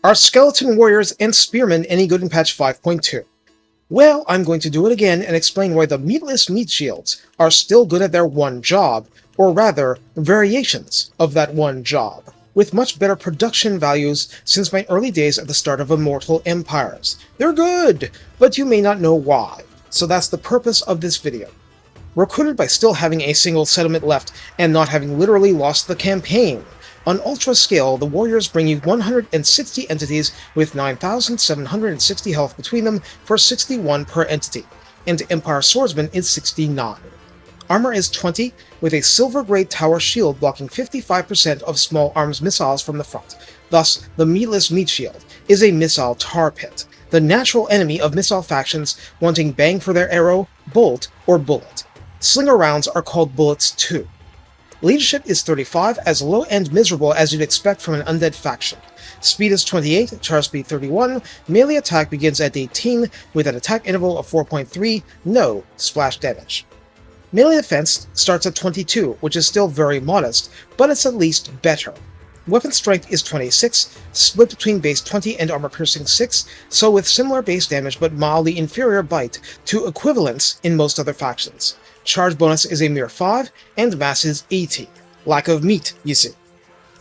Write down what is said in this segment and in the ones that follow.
Are skeleton warriors and spearmen any good in patch 5.2? Well, I'm going to do it again and explain why the meatless meat shields are still good at their one job, or rather, variations of that one job, with much better production values since my early days at the start of Immortal Empires. They're good, but you may not know why, so that's the purpose of this video. Recruited by still having a single settlement left and not having literally lost the campaign. On Ultra scale, the warriors bring you 160 entities with 9,760 health between them for 61 per entity, and Empire Swordsman is 69. Armor is 20, with a silver-grade tower shield blocking 55% of small arms missiles from the front. Thus, the meatless meat shield is a missile tar pit, the natural enemy of missile factions wanting bang for their arrow, bolt, or bullet. Slinger rounds are called bullets too. Leadership is 35, as low and miserable as you'd expect from an undead faction. Speed is 28, charge speed 31, melee attack begins at 18, with an attack interval of 4.3, no splash damage. Melee defense starts at 22, which is still very modest, but it's at least better. Weapon strength is 26, split between base 20 and armor piercing 6, so with similar base damage but mildly inferior bite to equivalents in most other factions. Charge bonus is a mere 5, and mass is 80. Lack of meat, you see.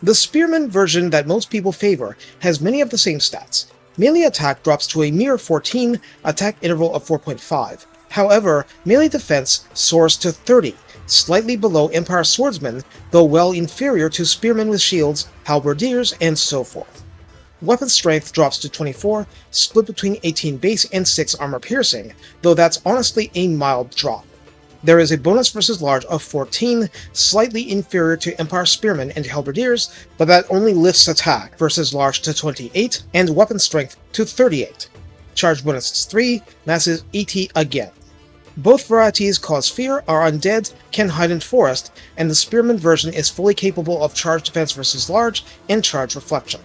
The Spearmen version that most people favor has many of the same stats. Melee attack drops to a mere 14, attack interval of 4.5. However, melee defense soars to 30, slightly below Empire Swordsmen, though well inferior to Spearmen with shields, halberdiers, and so forth. Weapon strength drops to 24, split between 18 base and 6 armor piercing, though that's honestly a mild drop. There is a bonus versus large of 14, slightly inferior to Empire Spearmen and Halberdiers, but that only lifts attack versus large to 28, and weapon strength to 38. Charge bonus is 3, mass is 80 again. Both varieties cause fear, are undead, can hide in forest, and the Spearman version is fully capable of charge defense versus large and charge reflection.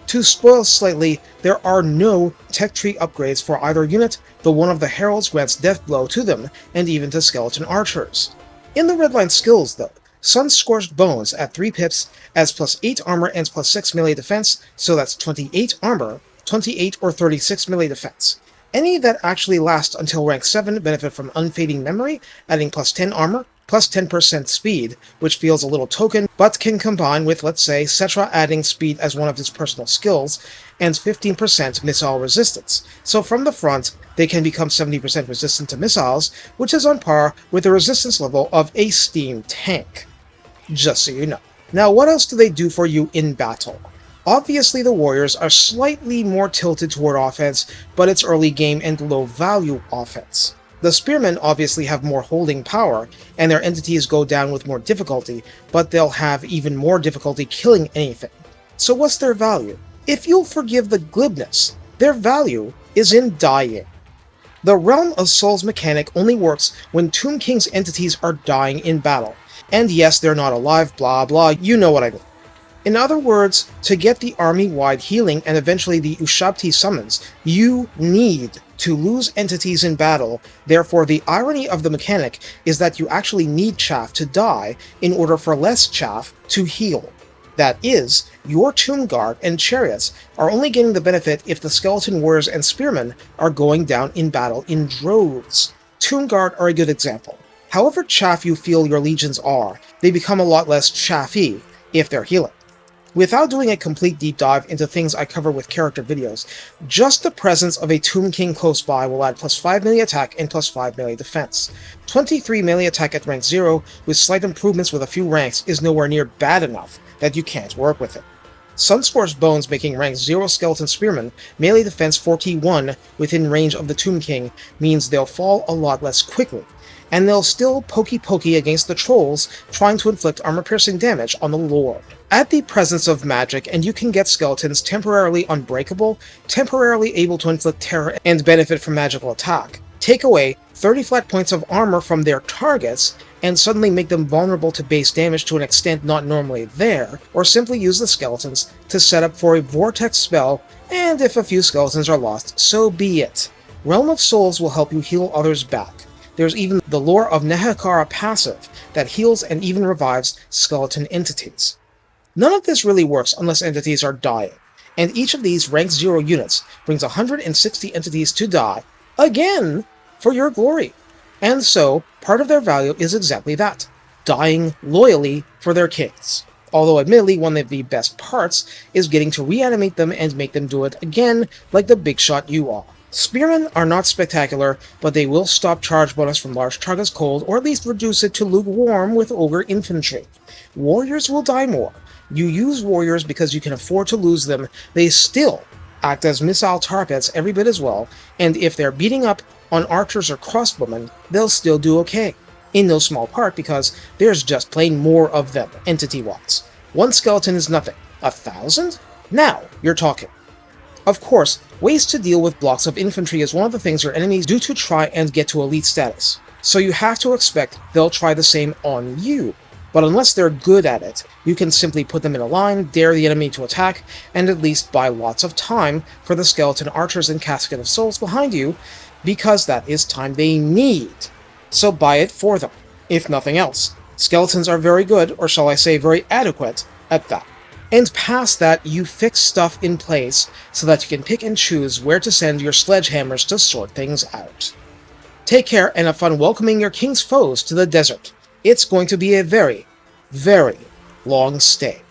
To spoil slightly, there are no tech tree upgrades for either unit, though one of the heralds grants death blow to them, and even to skeleton archers. In the redline skills though, Sun-Scorched Bones at 3 pips as plus 8 armor and plus 6 melee defense, so that's 28 armor, 28 or 36 melee defense. Any that actually last until rank 7 benefit from Unfading Memory, adding plus 10 armor, plus 10% speed, which feels a little token, but can combine with, let's say, Cetra adding speed as one of his personal skills, and 15% missile resistance. So from the front, they can become 70% resistant to missiles, which is on par with the resistance level of a steam tank. Just so you know. Now, what else do they do for you in battle? Obviously, the warriors are slightly more tilted toward offense, but it's early game and low-value offense. The Spearmen obviously have more holding power, and their entities go down with more difficulty, but they'll have even more difficulty killing anything. So what's their value? If you'll forgive the glibness, their value is in dying. The Realm of Souls mechanic only works when Tomb King's entities are dying in battle. And yes, they're not alive, blah blah, you know what I mean. In other words, to get the army-wide healing and eventually the Ushabti summons, you need to lose entities in battle. Therefore, the irony of the mechanic is that you actually need chaff to die in order for less chaff to heal. That is, your Tomb Guard and Chariots are only getting the benefit if the Skeleton Warriors and Spearmen are going down in battle in droves. Tomb Guard are a good example. However chaff you feel your legions are, they become a lot less chaffy if they're healing. Without doing a complete deep dive into things I cover with character videos, just the presence of a Tomb King close by will add plus 5 melee attack and plus 5 melee defense. 23 melee attack at rank 0, with slight improvements with a few ranks, is nowhere near bad enough that you can't work with it. Sun-Scorched Bones making rank 0 Skeleton Spearmen, melee defense 41 within range of the Tomb King means they'll fall a lot less quickly, and they'll still pokey against the trolls trying to inflict armor-piercing damage on the Lord. Add the presence of magic, and you can get skeletons temporarily unbreakable, temporarily able to inflict terror and benefit from magical attack. Take away 30 flat points of armor from their targets, and suddenly make them vulnerable to base damage to an extent not normally there, or simply use the skeletons to set up for a vortex spell, and if a few skeletons are lost, so be it. Realm of Souls will help you heal others back. There's even the Lore of Nehekara passive that heals and even revives skeleton entities. None of this really works unless entities are dying, and each of these rank 0 units brings 160 entities to die, again, for your glory. And so, part of their value is exactly that, dying loyally for their kings. Although admittedly, one of the best parts is getting to reanimate them and make them do it again like the big shot you are. Spearmen are not spectacular, but they will stop charge bonus from large targets cold, or at least reduce it to lukewarm with ogre infantry. Warriors will die more. You use warriors because you can afford to lose them. They still act as missile targets every bit as well, and if they're beating up on archers or crossbowmen, they'll still do okay. In no small part because there's just plain more of them, entity-wise. One skeleton is nothing. 1,000? Now you're talking. Of course, ways to deal with blocks of infantry is one of the things your enemies do to try and get to elite status, so you have to expect they'll try the same on you. But unless they're good at it, you can simply put them in a line, dare the enemy to attack, and at least buy lots of time for the skeleton archers and casket of souls behind you, because that is time they need. So buy it for them, if nothing else. Skeletons are very good, or shall I say very adequate, at that. And past that, you fix stuff in place so that you can pick and choose where to send your sledgehammers to sort things out. Take care and have fun welcoming your king's foes to the desert. It's going to be a very, very long stay.